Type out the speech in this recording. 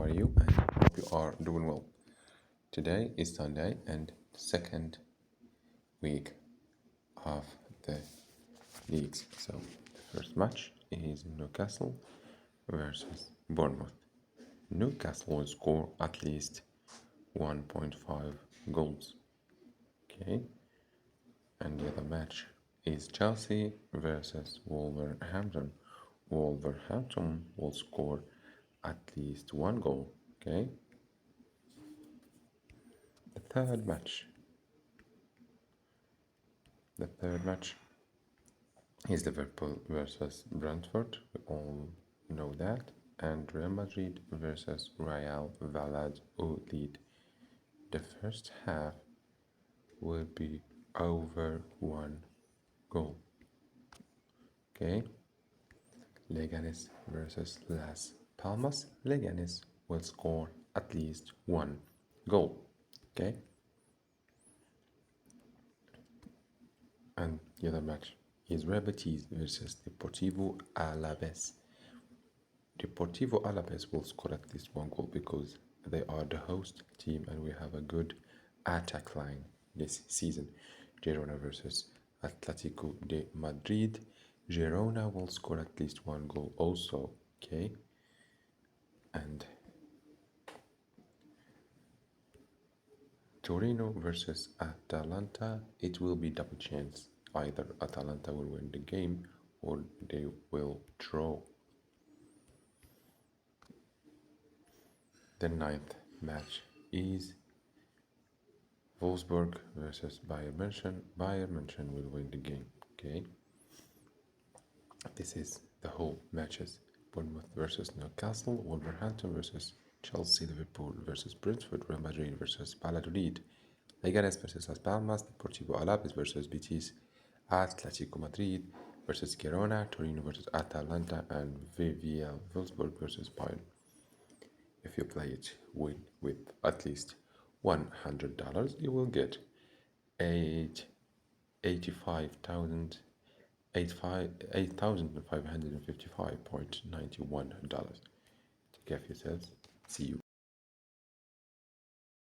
are you? I hope you are doing well. Today is Sunday and second week of the leagues. So the first match is Newcastle versus Bournemouth. Newcastle will score at least 1.5 goals. Okay, and the other match is Chelsea versus Wolverhampton. Wolverhampton will score at least one goal. Okay. The third match is Liverpool versus Brentford. We all know that. And Real Madrid versus Real Valladolid. The first half will be over one goal. Okay. Leganes versus Las Palmas. Leganes will score at least one goal. Okay. And the other match is Real Betis versus Deportivo Alaves. Deportivo Alaves will score at least one goal because they are the host team and we have a good attack line this season. Girona versus Atletico de Madrid. Girona will score at least one goal also, okay? And Torino versus Atalanta, it will be double chance. Either Atalanta will win the game or they will draw. The ninth match is Wolfsburg versus Bayern München. Bayern München will win the game, okay? This is the whole matches. Bournemouth versus Newcastle, Wolverhampton versus Chelsea, Liverpool versus Brentford, Real Madrid versus Valladolid, Leganes versus Las Palmas, Deportivo Alaves versus Betis, Atletico Madrid versus Girona, Torino versus Atalanta, and VfL Wolfsburg versus Bayern. If you play it with at least $100, you will get $8,555.91. Take care of yourselves. See you.